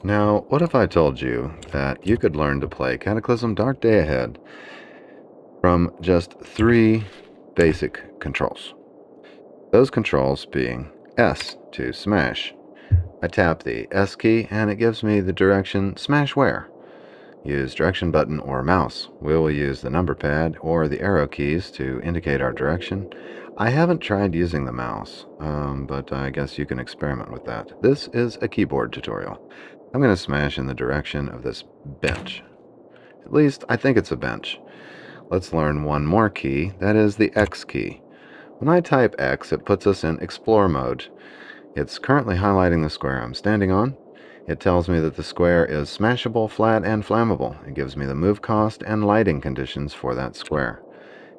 Now, what if I told you that you could learn to play Cataclysm Dark Day Ahead from just 3 basic controls? Those controls being S to smash. I tap the S key and it gives me the direction smash where. Use direction button or mouse. We will use the number pad or the arrow keys to indicate our direction. I haven't tried using the mouse, but I guess you can experiment with that. This is a keyboard tutorial. I'm going to smash in the direction of this bench. At least, I think it's a bench. Let's learn one more key, that is the X key. When I type X, it puts us in Explore mode. It's currently highlighting the square I'm standing on. It tells me that the square is smashable, flat, and flammable. It gives me the move cost and lighting conditions for that square.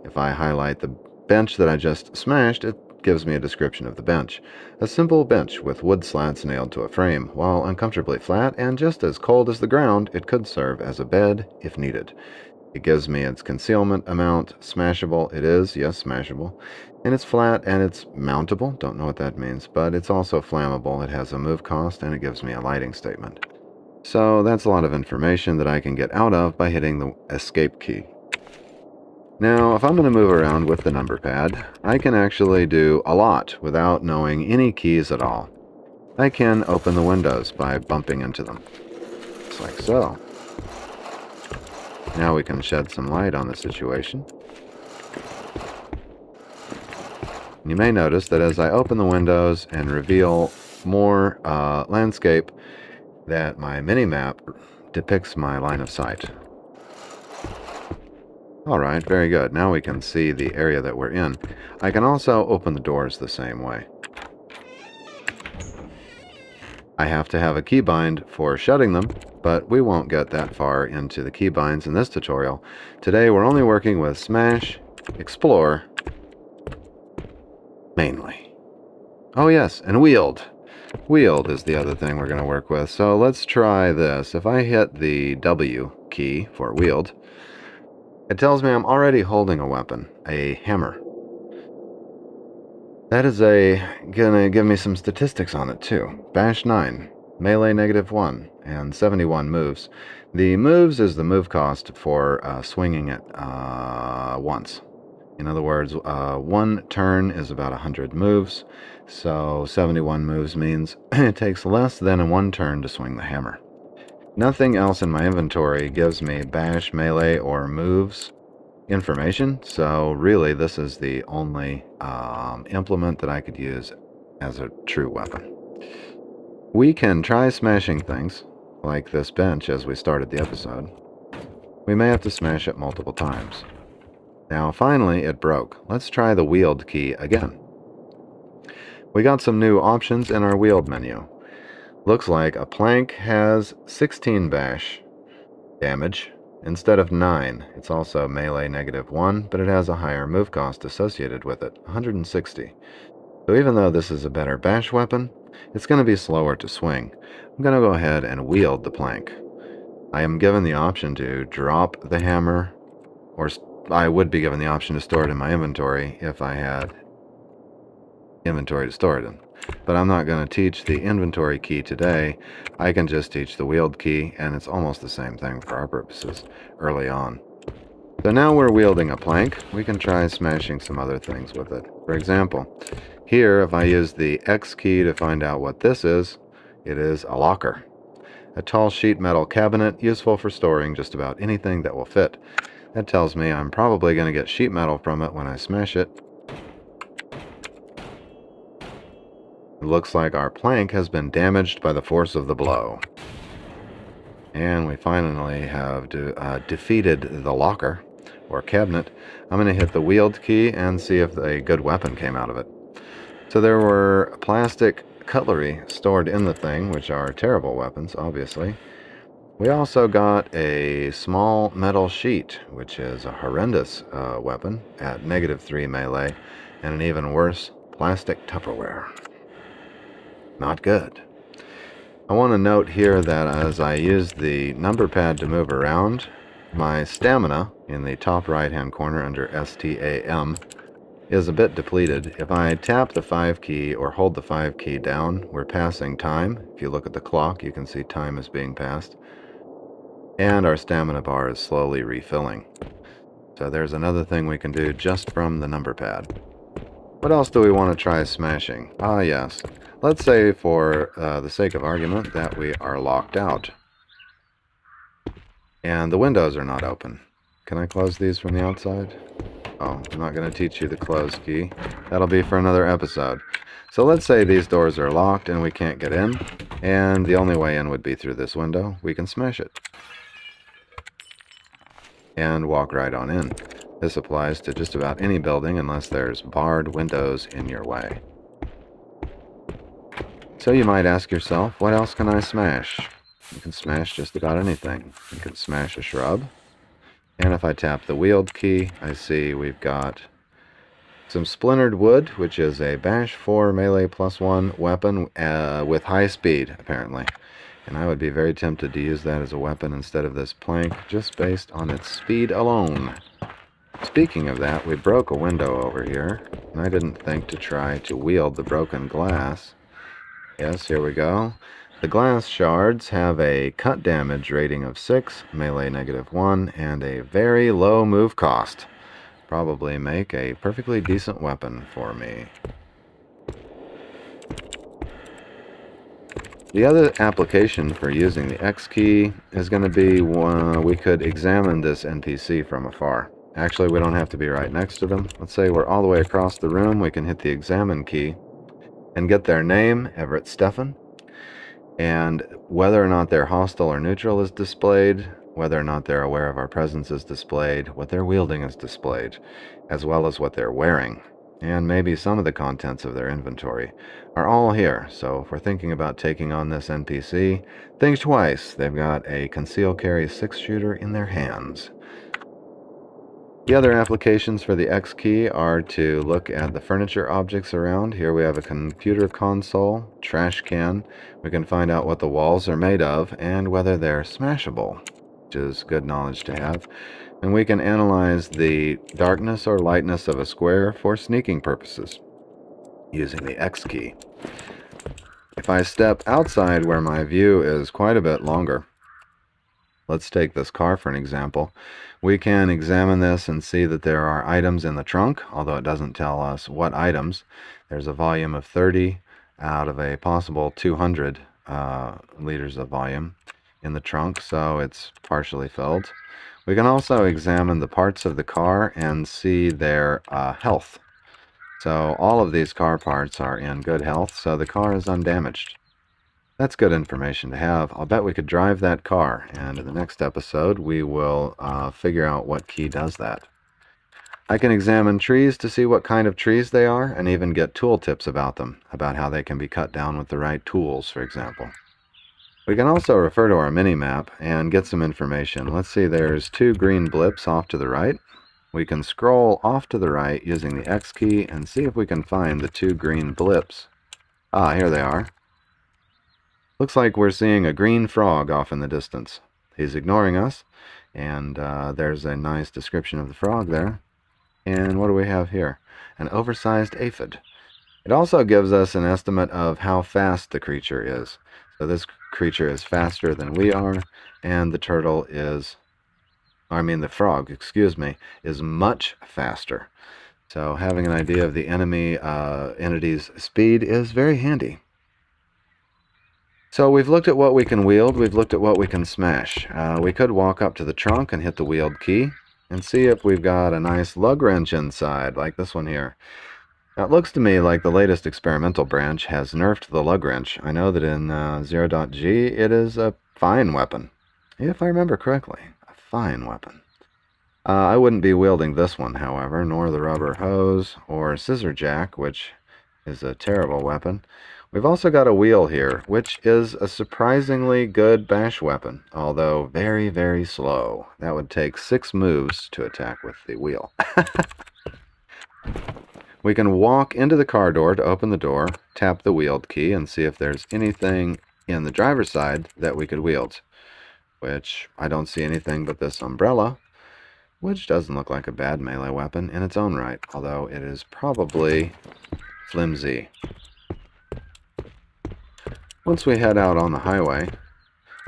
If I highlight the bench that I just smashed, it gives me a description of the bench. A simple bench with wood slats nailed to a frame. While uncomfortably flat and just as cold as the ground, it could serve as a bed if needed. It gives me its concealment amount. Smashable, it is, yes, smashable. And it's flat and it's mountable, don't know what that means, but it's also flammable. It has a move cost and it gives me a lighting statement. So that's a lot of information that I can get out of by hitting the escape key. Now, if I'm going to move around with the number pad, I can actually do a lot without knowing any keys at all. I can open the windows by bumping into them, just like so. Now we can shed some light on the situation. You may notice that as I open the windows and reveal more landscape, that my mini-map depicts my line of sight. Alright, very good. Now we can see the area that we're in. I can also open the doors the same way. I have to have a keybind for shutting them, but we won't get that far into the keybinds in this tutorial. Today we're only working with Smash, Explore, mainly. Oh yes, and Wield. Wield is the other thing we're going to work with. So let's try this. If I hit the W key for Wield, it tells me I'm already holding a weapon, a hammer. That is gonna give me some statistics on it too. Bash 9, melee -1, and 71 moves. The moves is the move cost for swinging it once. In other words, one turn is about 100 moves, so 71 moves means it takes less than one turn to swing the hammer. Nothing else in my inventory gives me bash, melee, or moves information, so really this is the only implement that I could use as a true weapon. We can try smashing things, like this bench as we started the episode. We may have to smash it multiple times. Now finally it broke. Let's try the wield key again. We got some new options in our wield menu. Looks like a plank has 16 bash damage instead of 9. It's also melee -1, but it has a higher move cost associated with it, 160. So even though this is a better bash weapon, it's going to be slower to swing. I'm going to go ahead and wield the plank. I am given the option to drop the hammer, or I would be given the option to store it in my inventory if I had inventory to store it in. But I'm not going to teach the inventory key today. I can just teach the wield key, and it's almost the same thing for our purposes early on. So now we're wielding a plank. We can try smashing some other things with it. For example, here if I use the X key to find out what this is, it is a locker. A tall sheet metal cabinet useful for storing just about anything that will fit. That tells me I'm probably going to get sheet metal from it when I smash it. It looks like our plank has been damaged by the force of the blow. And we finally have defeated the locker, or cabinet. I'm going to hit the wield key and see if a good weapon came out of it. So there were plastic cutlery stored in the thing, which are terrible weapons, obviously. We also got a small metal sheet, which is a horrendous weapon at -3 melee, and an even worse plastic Tupperware. Not good. I want to note here that as I use the number pad to move around, my stamina in the top right hand corner under STAM is a bit depleted. If I tap the 5 key or hold the 5 key down, we're passing time. If you look at the clock, you can see time is being passed. And our stamina bar is slowly refilling. So there's another thing we can do just from the number pad. What else do we want to try smashing? Ah, yes. Let's say, for the sake of argument, that we are locked out. And the windows are not open. Can I close these from the outside? Oh, I'm not going to teach you the close key. That'll be for another episode. So let's say these doors are locked and we can't get in, and the only way in would be through this window. We can smash it and walk right on in. This applies to just about any building unless there's barred windows in your way. So you might ask yourself, what else can I smash? You can smash just about anything. You can smash a shrub. And if I tap the wield key, I see we've got some splintered wood, which is a bash 4 melee +1 weapon with high speed, apparently. And I would be very tempted to use that as a weapon instead of this plank, just based on its speed alone. Speaking of that, we broke a window over here, and I didn't think to try to wield the broken glass. Yes, here we go. The glass shards have a cut damage rating of 6, melee -1, and a very low move cost. Probably make a perfectly decent weapon for me. The other application for using the X key is going to be we could examine this NPC from afar. Actually, we don't have to be right next to them. Let's say we're all the way across the room. We can hit the examine key and get their name, Everett Stefan, and whether or not they're hostile or neutral is displayed, whether or not they're aware of our presence is displayed, what they're wielding is displayed, as well as what they're wearing, and maybe some of the contents of their inventory are all here. So if we're thinking about taking on this NPC, think twice. They've got a conceal carry 6-shooter in their hands. The other applications for the X key are to look at the furniture objects around. Here we have a computer console, trash can. We can find out what the walls are made of and whether they're smashable, which is good knowledge to have. And we can analyze the darkness or lightness of a square for sneaking purposes using the X key. If I step outside where my view is quite a bit longer, let's take this car for an example. We can examine this and see that there are items in the trunk, although it doesn't tell us what items. There's a volume of 30 out of a possible 200 liters of volume in the trunk, so it's partially filled. We can also examine the parts of the car and see their health. So all of these car parts are in good health, so the car is undamaged. That's good information to have. I'll bet we could drive that car, and in the next episode we will figure out what key does that. I can examine trees to see what kind of trees they are, and even get tool tips about them, about how they can be cut down with the right tools, for example. We can also refer to our mini-map and get some information. Let's see, there's 2 green blips off to the right. We can scroll off to the right using the X key and see if we can find the 2 green blips. Ah, here they are. Looks like we're seeing a green frog off in the distance. He's ignoring us, and there's a nice description of the frog there. And what do we have here? An oversized aphid. It also gives us an estimate of how fast the creature is. So this creature is faster than we are, and the frog, is much faster. So having an idea of the enemy entity's speed is very handy. So we've looked at what we can wield, we've looked at what we can smash. We could walk up to the trunk and hit the wield key and see if we've got a nice lug wrench inside, like this one here. Now, it looks to me like the latest experimental branch has nerfed the lug wrench. I know that in 0.g it is a fine weapon, if I remember correctly, a fine weapon. I wouldn't be wielding this one, however, nor the rubber hose or scissor jack, which is a terrible weapon. We've also got a wheel here, which is a surprisingly good bash weapon, although very, very slow. That would take 6 moves to attack with the wheel. We can walk into the car door to open the door, tap the wield key, and see if there's anything in the driver's side that we could wield, which I don't see anything but this umbrella. which doesn't look like a bad melee weapon in its own right, although it is probably flimsy. Once we head out on the highway,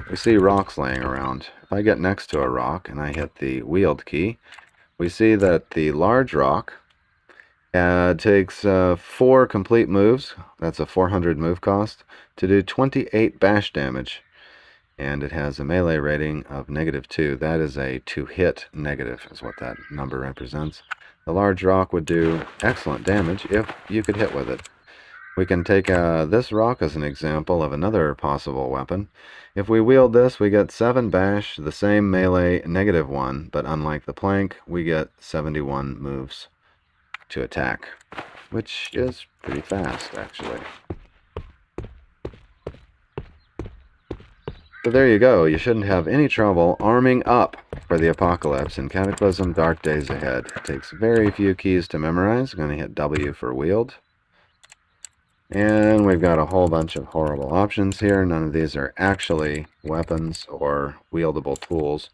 we see rocks laying around. If I get next to a rock and I hit the wield key, we see that the large rock takes 4 complete moves, that's a 400 move cost, to do 28 bash damage. And it has a melee rating of -2. That is a to-hit negative, is what that number represents. The large rock would do excellent damage if you could hit with it. We can take this rock as an example of another possible weapon. If we wield this, we get 7 bash, the same melee -1, but unlike the plank, we get 71 moves to attack, which is pretty fast, actually. So there you go. You shouldn't have any trouble arming up for the apocalypse in Cataclysm Dark Days Ahead. It takes very few keys to memorize. I'm going to hit W for wield. And we've got a whole bunch of horrible options here. None of these are actually weapons or wieldable tools.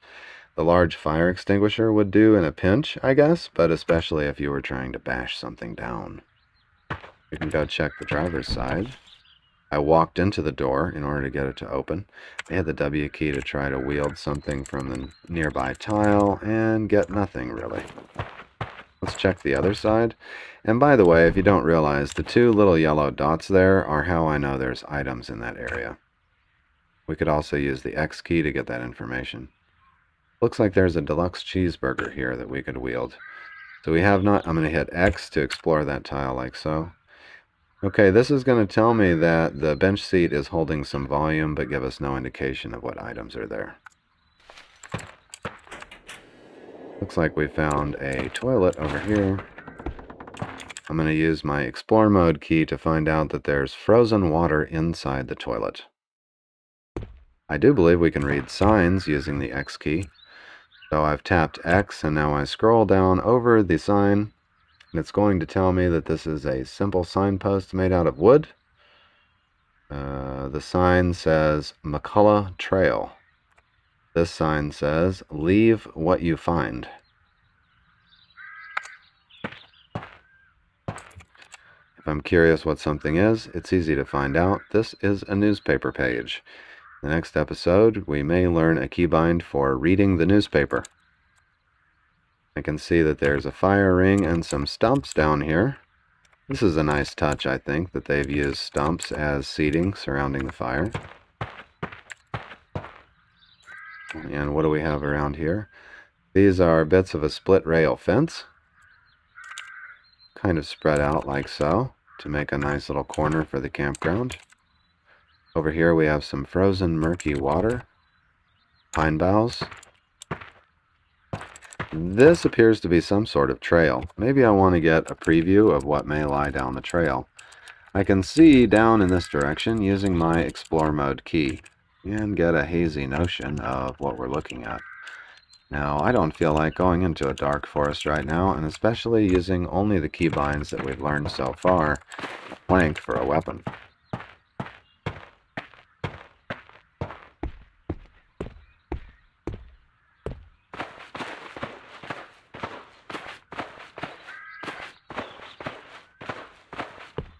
The large fire extinguisher would do in a pinch, I guess, but especially if you were trying to bash something down. We can go check the driver's side. I walked into the door in order to get it to open. I hit the W key to try to wield something from the nearby tile and get nothing, really. Let's check the other side. And by the way, if you don't realize, the 2 little yellow dots there are how I know there's items in that area. We could also use the X key to get that information. Looks like there's a deluxe cheeseburger here that we could wield. So we have not. I'm going to hit X to explore that tile like so. Okay, this is going to tell me that the bench seat is holding some volume, but give us no indication of what items are there. Looks like we found a toilet over here. I'm going to use my Explore Mode key to find out that there's frozen water inside the toilet. I do believe we can read signs using the X key. So I've tapped X, and now I scroll down over the sign. And it's going to tell me that this is a simple signpost made out of wood. The sign says McCullough Trail. This sign says, leave what you find. If I'm curious what something is, it's easy to find out. This is a newspaper page. In the next episode, we may learn a keybind for reading the newspaper. I can see that there's a fire ring and some stumps down here. This is a nice touch, I think, that they've used stumps as seating surrounding the fire. And what do we have around here? These are bits of a split rail fence, kind of spread out like so, to make a nice little corner for the campground. Over here we have some frozen murky water, pine boughs. This appears to be some sort of trail. Maybe I want to get a preview of what may lie down the trail. I can see down in this direction using my Explore Mode key and get a hazy notion of what we're looking at. Now, I don't feel like going into a dark forest right now, and especially using only the keybinds that we've learned so far, a plank for a weapon.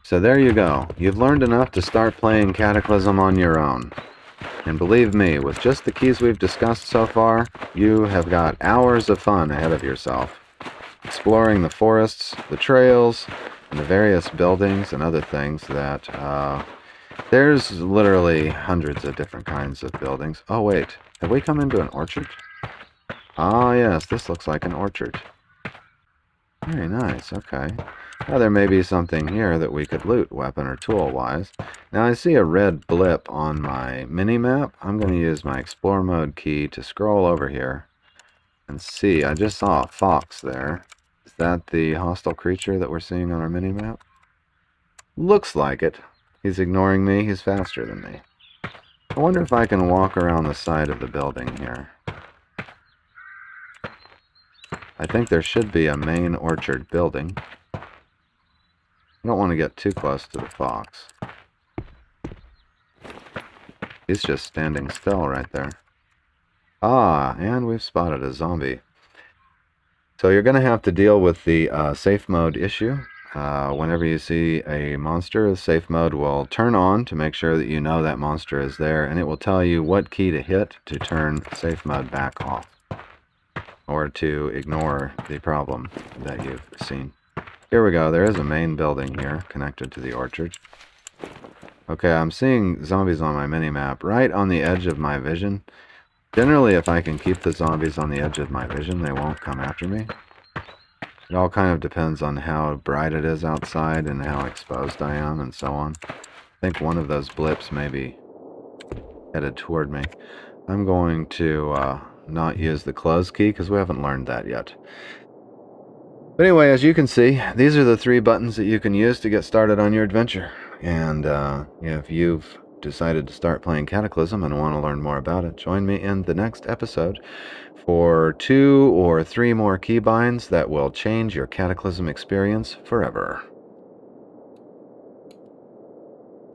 So there you go. You've learned enough to start playing Cataclysm on your own. And believe me, with just the keys we've discussed so far, you have got hours of fun ahead of yourself. Exploring the forests, the trails, and the various buildings and other things that, there's literally hundreds of different kinds of buildings. Oh wait, have we come into an orchard? Ah yes, this looks like an orchard. Very nice, okay. Now there may be something here that we could loot, weapon or tool-wise. Now I see a red blip on my mini-map. I'm going to use my Explore Mode key to scroll over here and see. I just saw a fox there. Is that the hostile creature that we're seeing on our mini-map? Looks like it. He's ignoring me. He's faster than me. I wonder if I can walk around the side of the building here. I think there should be a main orchard building. I don't want to get too close to the fox. He's just standing still right there. Ah, and we've spotted a zombie. So you're going to have to deal with the safe mode issue. Whenever you see a monster, the safe mode will turn on to make sure that you know that monster is there, and it will tell you what key to hit to turn safe mode back off, or to ignore the problem that you've seen. Here we go. There is a main building here connected to the orchard. Okay, I'm seeing zombies on my mini-map right on the edge of my vision. Generally, if I can keep the zombies on the edge of my vision, they won't come after me. It all kind of depends on how bright it is outside and how exposed I am and so on. I think one of those blips may be headed toward me. I'm going to not use the close key because we haven't learned that yet. But anyway, as you can see, these are the 3 buttons that you can use to get started on your adventure. And if you've decided to start playing Cataclysm and want to learn more about it, join me in the next episode for 2 or 3 more keybinds that will change your Cataclysm experience forever.